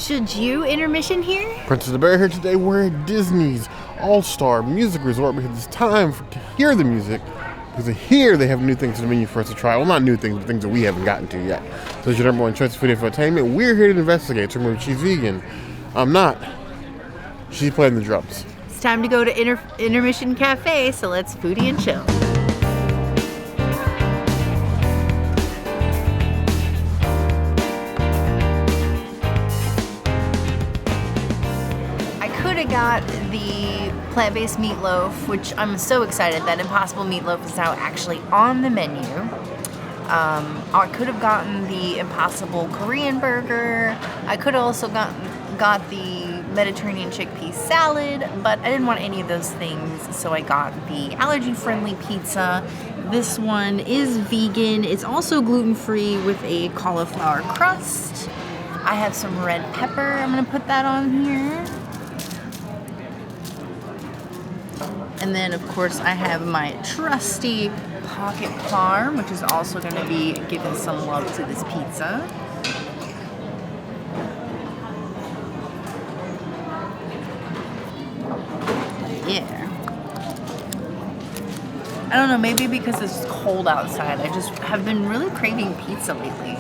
Should you intermission here? Princess the Bear here today. We're at Disney's All-Star Music Resort because it's time to hear the music. Because here they have new things in the menu for us to try. Well, not new things, but things that we haven't gotten to yet. So it's your number one choice of food infotainment. We're here to investigate. So remember, she's vegan. I'm not. She's playing the drums. It's time to go to Intermission Cafe, so let's foodie and chill. I could have got the plant-based meatloaf, which I'm so excited that Impossible Meatloaf is now actually on the menu. I could have gotten the Impossible Korean burger. I could have also got the Mediterranean chickpea salad, but I didn't want any of those things, so I got the allergy-friendly pizza. This one is vegan. It's also gluten-free with a cauliflower crust. I have some red pepper. I'm gonna put that on here. And then, of course, I have my trusty pocket parm, which is also going to be giving some love to this pizza. Yeah. I don't know, maybe because it's cold outside, I just have been really craving pizza lately.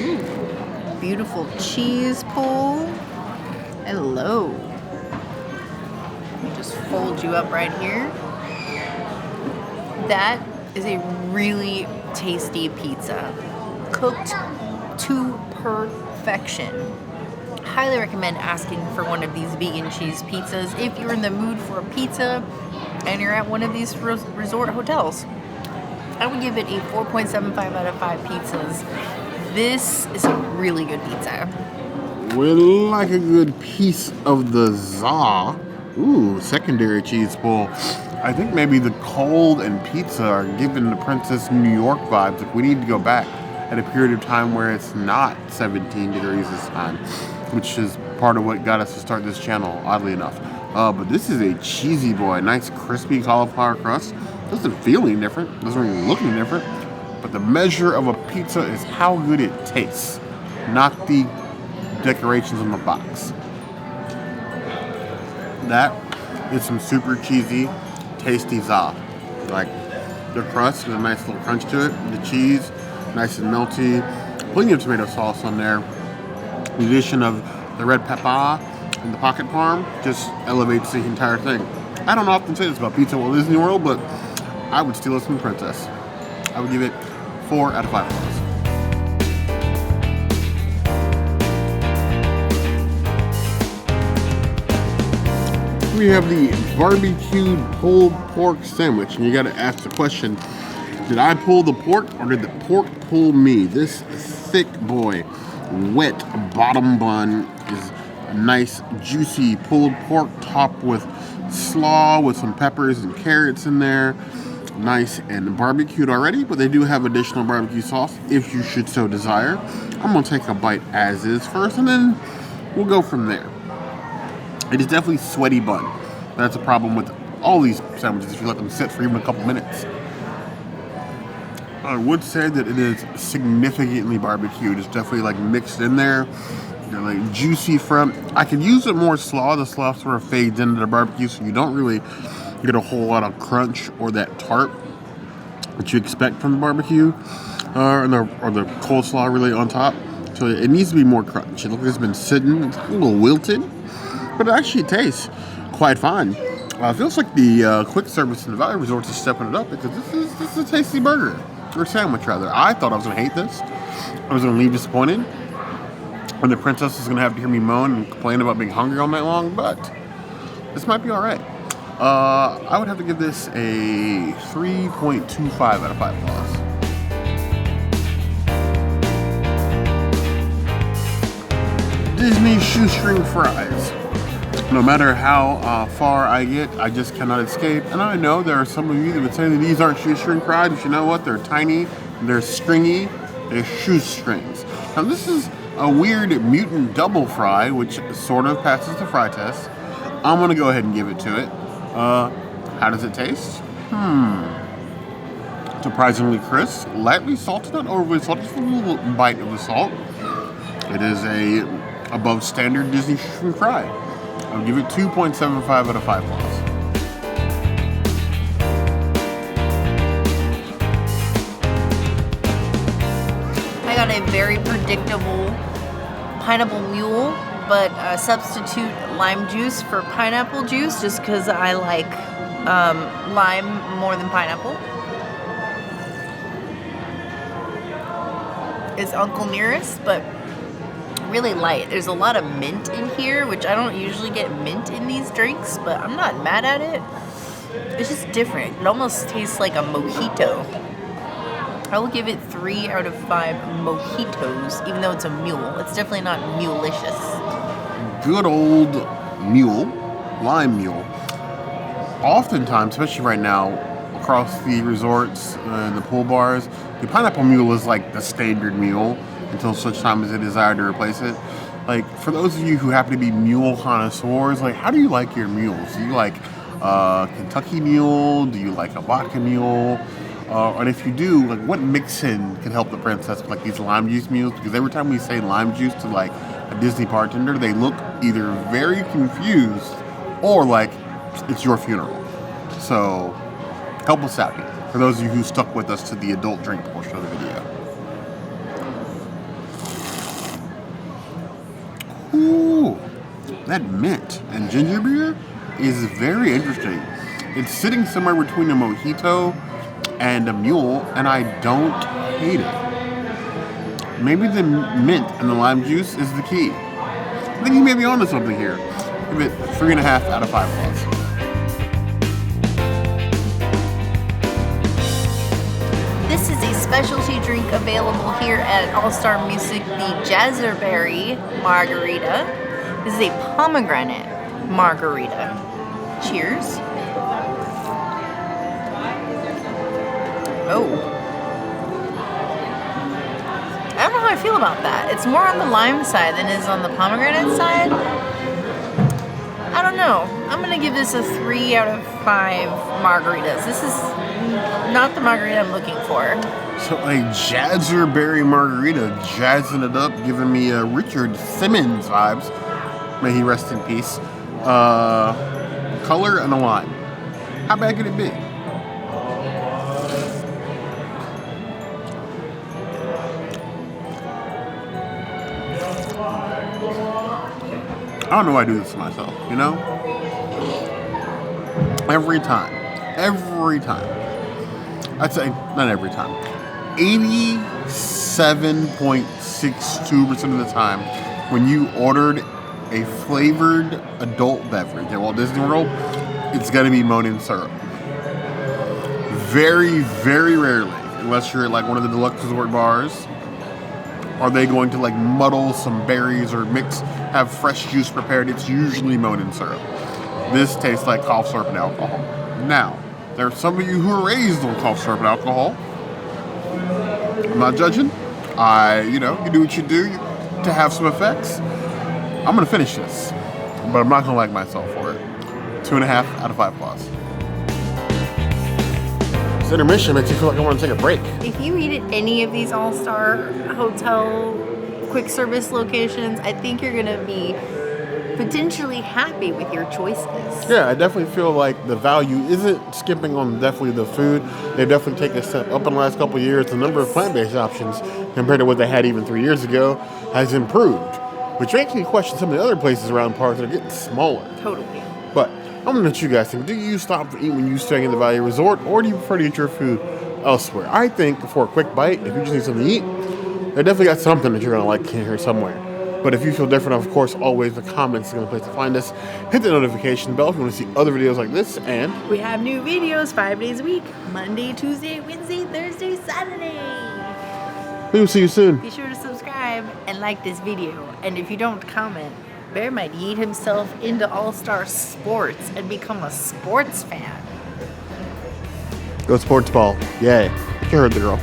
Ooh, beautiful cheese pull. Hello. Just fold you up right here. That is a really tasty pizza. Cooked to perfection. Highly recommend asking for one of these vegan cheese pizzas if you're in the mood for a pizza and you're at one of these resort hotels. I would give it a 4.75 out of 5 pizzas. This is a really good pizza. We like a good piece of the za. Ooh, secondary cheese pull. I think maybe the cold and pizza are giving the Princess New York vibes. If we need to go back at a period of time where it's not 17 degrees this time, which is part of what got us to start this channel, oddly enough. But this is a cheesy boy. Nice crispy cauliflower crust. Doesn't feel any different. Doesn't really look any different. But the measure of a pizza is how good it tastes, not the decorations on the box. That is some super cheesy, tasty za. Like, the crust has a nice little crunch to it. The cheese, nice and melty. Plenty of tomato sauce on there. The addition of the red pepper and the pocket parm just elevates the entire thing. I don't often say this about pizza at Disney World, but I would steal this from the Princess. I would give it 4 out of 5 stars. We have the barbecued pulled pork sandwich, and you got to ask the question, did I pull the pork or did the pork pull me? This thick boy, wet bottom bun is a nice juicy pulled pork topped with slaw with some peppers and carrots in there. Nice and barbecued already, but they do have additional barbecue sauce if you should so desire. I'm going to take a bite as is first, and then we'll go from there. It is definitely sweaty bun. That's a problem with all these sandwiches if you let them sit for even a couple minutes. I would say that it is significantly barbecued. It's definitely like mixed in there. They're like juicy front. I could use it more slaw. The slaw sort of fades into the barbecue, so you don't really get a whole lot of crunch or that tart that you expect from the barbecue, or the coleslaw really on top. So it needs to be more crunch. It looks like it's been sitting. It's a little wilted. But it actually tastes quite fine. It feels like the quick service in the Valley Resorts is stepping it up because this is a tasty burger, or sandwich rather. I thought I was going to hate this. I was going to leave disappointed. And the Princess is going to have to hear me moan and complain about to being hungry all night long, but this might be alright. I would have to give this a 3.25 out of 5 stars. Disney shoestring fries. No matter how far I get, I just cannot escape. And I know there are some of you that would say that these aren't shoestring fries, but you know what? They're tiny, they're stringy, they're shoestrings. Now this is a weird mutant double fry, which sort of passes the fry test. I'm gonna go ahead and give it to it. How does it taste? Surprisingly crisp, lightly salted, not overly salted, just a little bite of the salt. It is a above standard Disney shrimp fry. I'll give it 2.75 out of 5 plus. I got a very predictable pineapple mule, but substitute lime juice for pineapple juice just because I like lime more than pineapple. Is Uncle Nearest, but really light. There's a lot of mint in here, which I don't usually get mint in these drinks, but I'm not mad at it. It's just different. It almost tastes like a mojito. I will give it 3 out of 5 mojitos, even though it's a mule. It's definitely not mulelicious. Good old mule, lime mule. Oftentimes, especially right now, across the resorts and the pool bars, the pineapple mule is like the standard mule until such time as they desire to replace it. Like, for those of you who happen to be mule connoisseurs, like, how do you like your mules? Do you like Kentucky mule? Do you like a vodka mule? And if you do, like, what mix-in can help the princess with, like, these lime juice mules? Because every time we say lime juice to, like, a Disney bartender, they look either very confused or like it's your funeral. So, help us out here, for those of you who stuck with us to the adult drink portion of the video. Ooh, that mint and ginger beer is very interesting. It's sitting somewhere between a mojito and a mule, and I don't hate it. Maybe the mint and the lime juice is the key. I think you may be onto something here. Give it 3.5 out of 5 plus. This is a specialty drink available here at All Star Music, the Jazzberry Margarita. This is a pomegranate margarita. Cheers. Oh. I don't know how I feel about that. It's more on the lime side than it is on the pomegranate side. I don't know. I'm going to give this a 3 out of 5 margaritas. This is not the margarita I'm looking for. So a Jazzberry margarita, jazzing it up, giving me Richard Simmons vibes. May he rest in peace. Color and a lime. How bad could it be? I don't know why I do this to myself, you know? Every time. I'd say, not every time. 87.62% of the time, when you ordered a flavored adult beverage at Walt Disney World, it's gonna be Monin syrup. Very, very rarely, unless you're at like one of the deluxe resort bars, are they going to like muddle some berries or have fresh juice prepared. It's usually Monin syrup. This tastes like cough syrup and alcohol. Now, there are some of you who are raised on cough syrup and alcohol. I'm not judging. You do what you do to have some effects. I'm gonna finish this, but I'm not gonna like myself for it. 2.5 out of 5 plus. This intermission makes you feel like I want to take a break. If you eat at any of these all-star hotel quick service locations, I think you're going to be potentially happy with your choices. Yeah, I definitely feel like the value isn't skimping on definitely the food. They've definitely taken a step up in the last couple of years. The number of plant-based options compared to what they had even 3 years ago has improved, which makes me question some of the other places around parks that are getting smaller. Totally. But I'm gonna let you guys think. Do you stop to eat when you stay in the Value Resort, or do you prefer to eat your food elsewhere? I think for a quick bite, if you just need something to eat, they definitely got something that you're gonna like here somewhere. But if you feel different, of course, always the comments are the place to find us. Hit the notification bell if you want to see other videos like this, and we have new videos 5 days a week: Monday, Tuesday, Wednesday, Thursday, Saturday. We will see you soon. Be sure to subscribe and like this video. And if you don't comment, Bear might yeet himself into all-star sports and become a sports fan. Go sports ball. Yay. You heard the girl.